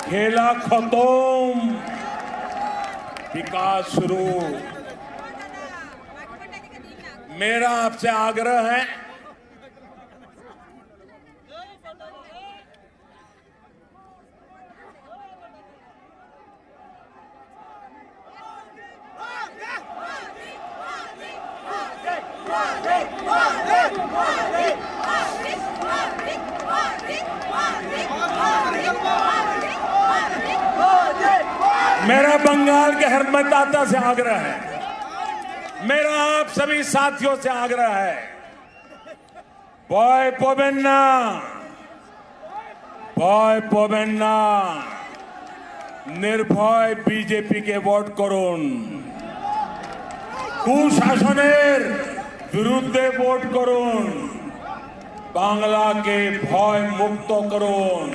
खेला खत्म, विकास शुरू। मेरा आपसे आग्रह है, मेरा बंगाल के हर मतदाता से आग्रह है, मेरा आप सभी साथियों से आग्रह है, भय पाबेन ना, निर्भय बीजेपी के ভোট করুন, কুশাসনের বিরুদ্ধে ভোট করুন, বাংলাকে ভয় মুক্ত করুন।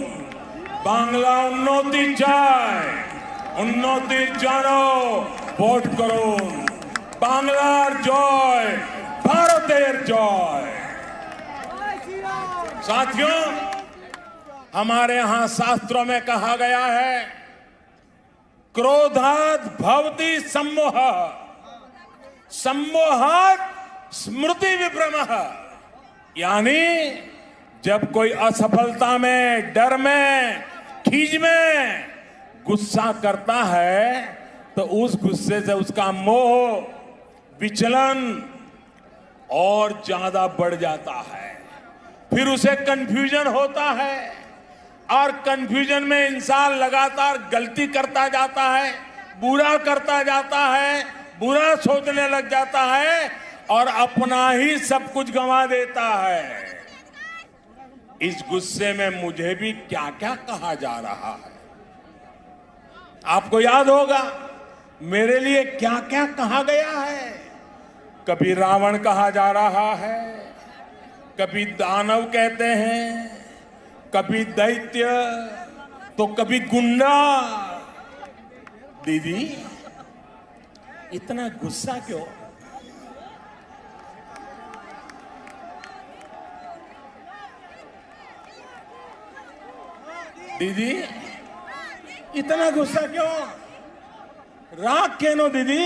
বাংলা উন্নতি চায়, উন্নতির জন্য ভোট করুন। বাংলার জয়, ভারতের জয়। साथियों, हमारे यहां शास्त्रों में कहा गया है, क्रोधात् भवति सम्मोह, सम्मोहात् स्मृति विभ्रमः। यानी जब कोई असफलता में, डर में, खीज में गुस्सा करता है तो उस गुस्से से उसका मोह, विचलन और ज्यादा बढ़ जाता है। फिर उसे कंफ्यूजन होता है और कंफ्यूजन में इंसान लगातार गलती करता जाता है, बुरा करता जाता है, बुरा सोचने लग जाता है और अपना ही सब कुछ गंवा देता है। इस गुस्से में मुझे भी क्या क्या कहा जा रहा है, आपको याद होगा मेरे लिए क्या क्या कहा गया है। कभी रावण कहा जा रहा है, कभी दानव कहते हैं, कभी दैत्य, तो कभी गुंडा। दीदी इतना गुस्सा क्यों? दीदी इतना गुस्सा क्यों? राग केनो दीदी?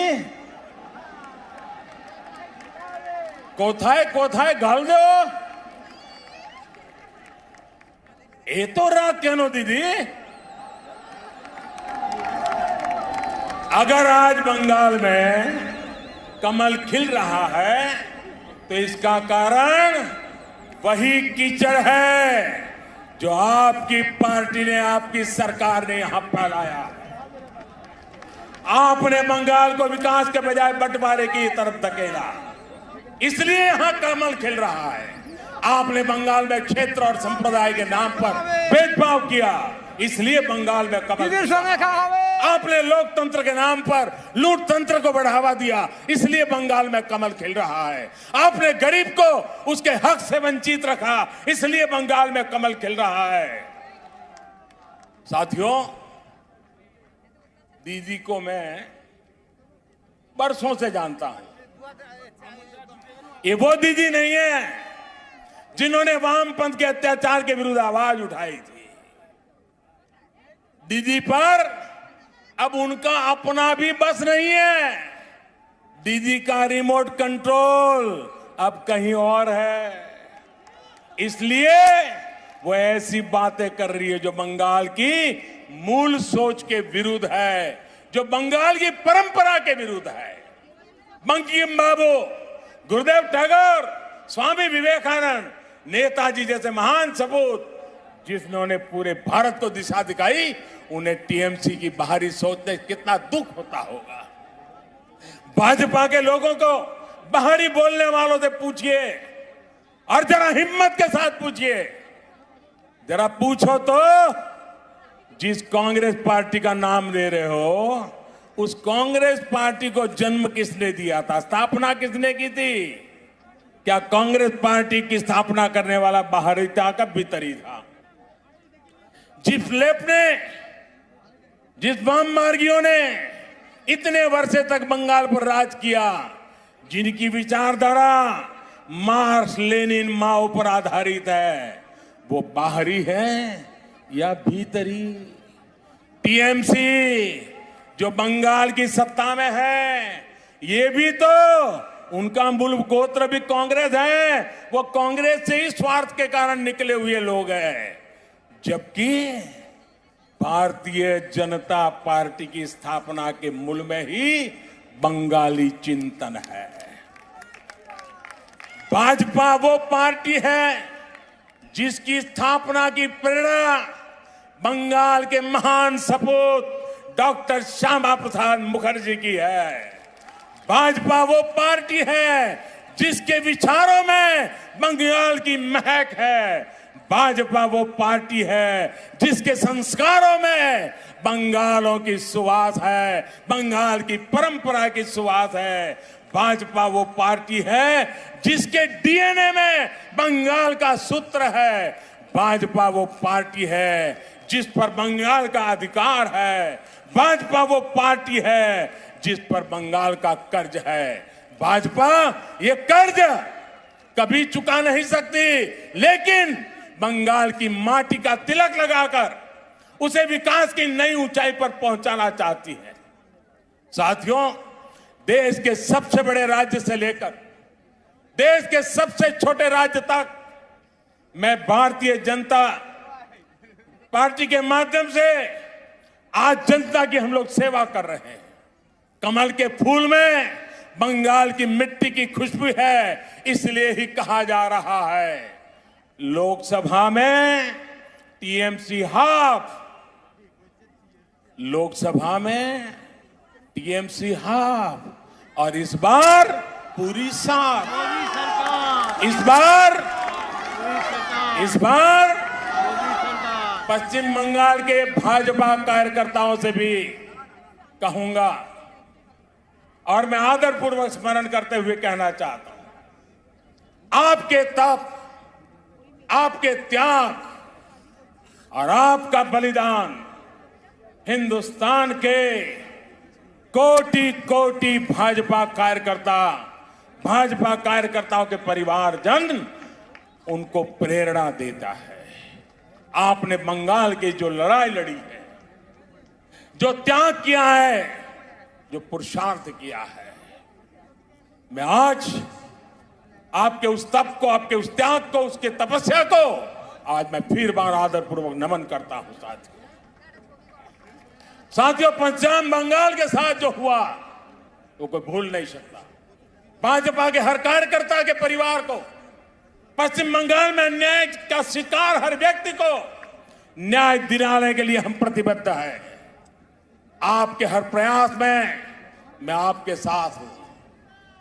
कोथाए कोथाए घाल दो, ये तो राग केनो दीदी? अगर आज बंगाल में कमल खिल रहा है तो इसका कारण वही कीचड़ है जो आपकी पार्टी ने, आपकी सरकार ने यहां फैलाया। आपने बंगाल को विकास के बजाय बंटवारे की तरफ धकेला, इसलिए यहां कमल खिल रहा है। आपने बंगाल में क्षेत्र और संप्रदाय के नाम पर भेदभाव किया, इसलिए बंगाल में कमल। आपने लोकतंत्र के नाम पर लूट तंत्र को बढ़ावा दिया, इसलिए बंगाल में कमल खिल रहा है। आपने गरीब को उसके हक से वंचित रखा, इसलिए बंगाल में कमल खिल रहा है। साथियों, दीदी को मैं बरसों से जानता हूं। ये वो दीदी नहीं है जिन्होंने वामपंथ के अत्याचार के विरुद्ध आवाज उठाई थी। दीदी पर अब उनका अपना भी बस नहीं है। दीदी का रिमोट कंट्रोल अब कहीं और है, इसलिए वो ऐसी बातें कर रही है जो बंगाल की मूल सोच के विरुद्ध है, जो बंगाल की परंपरा के विरुद्ध है। बंकिम बाबू, गुरुदेव टैगोर, स्वामी विवेकानंद, नेताजी जैसे महान सपूत जिन्होंने पूरे भारत को दिशा दिखाई, उन्हें टीएमसी की बाहरी सोच से कितना दुख होता होगा। भाजपा के लोगों को बाहरी बोलने वालों से पूछिए और जरा हिम्मत के साथ पूछिए, जरा पूछो तो जिस कांग्रेस पार्टी का नाम ले रहे हो, उस कांग्रेस पार्टी को जन्म किसने दिया था, स्थापना किसने की थी? क्या कांग्रेस पार्टी की स्थापना करने वाला बाहरी था का भीतरी था? जिस लेफ्ट ने, जिस वाम मार्गियों ने इतने वर्षे तक बंगाल पर राज किया, जिनकी विचारधारा मार्क्स लेनिन माओ पर आधारित है, वो बाहरी है या भीतरी? टीएमसी जो बंगाल की सत्ता में है, ये भी तो उनका मूल गोत्र भी कांग्रेस है, वो कांग्रेस से ही स्वार्थ के कारण निकले हुए लोग हैं। जबकि भारतीय जनता पार्टी की स्थापना के मूल में ही बंगाली चिंतन है। भाजपा वो पार्टी है जिसकी स्थापना की प्रेरणा बंगाल के महान सपूत डॉक्टर श्यामा प्रसाद मुखर्जी की है। भाजपा वो पार्टी है जिसके विचारों में बंगाल की महक है। भाजपा वो पार्टी है जिसके संस्कारों में बंगालों की सुवास है, बंगाल की परंपरा की सुवास है। भाजपा वो पार्टी है जिसके डीएनए में बंगाल का सूत्र है। भाजपा वो पार्टी है जिस पर बंगाल का अधिकार है। भाजपा वो पार्टी है जिस पर बंगाल का कर्ज है। भाजपा ये कर्ज कभी चुका नहीं सकती, लेकिन बंगाल की माटी का तिलक लगाकर उसे विकास की नई ऊंचाई पर पहुंचाना चाहती है। साथियों, देश के सबसे बड़े राज्य से लेकर देश के सबसे छोटे राज्य तक मैं भारतीय जनता पार्टी के माध्यम से आज जनता की हम लोग सेवा कर रहे हैं। कमल के फूल में बंगाल की मिट्टी की खुशबू है, इसलिए ही कहा जा रहा है लोकसभा में टीएमसी हाफ, लोकसभा में टीएमसी हाफ और इस बार पूरी साथ। इस बार पश्चिम बंगाल के भाजपा कार्यकर्ताओं से भी कहूंगा और मैं आदरपूर्वक स्मरण करते हुए कहना चाहता हूं, आपके तप, आपके त्याग और आपका बलिदान हिंदुस्तान के कोटि कोटि भाजपा कार्यकर्ताओं के परिवारजन उनको प्रेरणा देता है। आपने बंगाल की जो लड़ाई लड़ी है, जो त्याग किया है, जो पुरुषार्थ किया है, मैं आज आपके उस तप को, आपके उस त्याग को, उसके तपस्या को आज मैं फिर बार आदरपूर्वक नमन करता हूं। साथियों, पश्चिम बंगाल के साथ जो हुआ वो कोई भूल नहीं सकता। भाजपा के हर कार्यकर्ता के परिवार को, पश्चिम बंगाल में अन्याय का शिकार हर व्यक्ति को न्याय दिलाने के लिए हम प्रतिबद्ध हैं। आपके हर प्रयास में मैं आपके साथ हूं।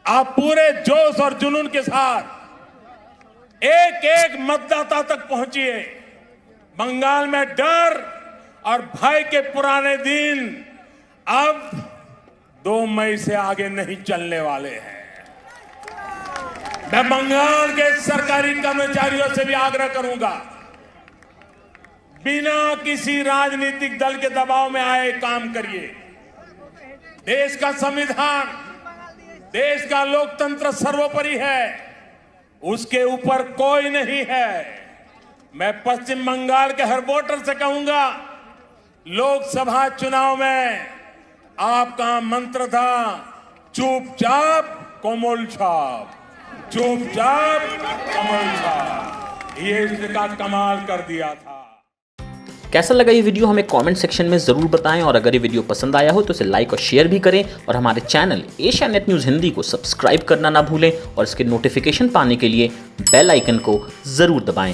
आप पूरे जोश और जुनून के साथ एक एक मतदाता तक पहुंचिए। बंगाल में डर और भय के पुराने दिन अब 2 मई से आगे नहीं चलने वाले हैं। मैं बंगाल के सरकारी कर्मचारियों से भी आग्रह करूंगा, बिना किसी राजनीतिक दल के दबाव में आए काम करिए। देश का संविधान, देश का लोकतंत्र सर्वोपरि है, उसके ऊपर कोई नहीं है। मैं पश्चिम बंगाल के हर वोटर से कहूंगा, लोकसभा चुनाव में आपका मंत्र था चुपचाप कोमल छाप, चुपचाप कोमल छाप। ये इसका कमाल कर दिया था। कैसा लगा ये वीडियो हमें कमेंट सेक्शन में ज़रूर बताएं और अगर ये वीडियो पसंद आया हो तो इसे लाइक और शेयर भी करें और हमारे channel Asia net news Hindi को सब्सक्राइब करना ना भूलें और इसके नोटिफिकेशन पाने के लिए बेल आइकन को ज़रूर दबाएं।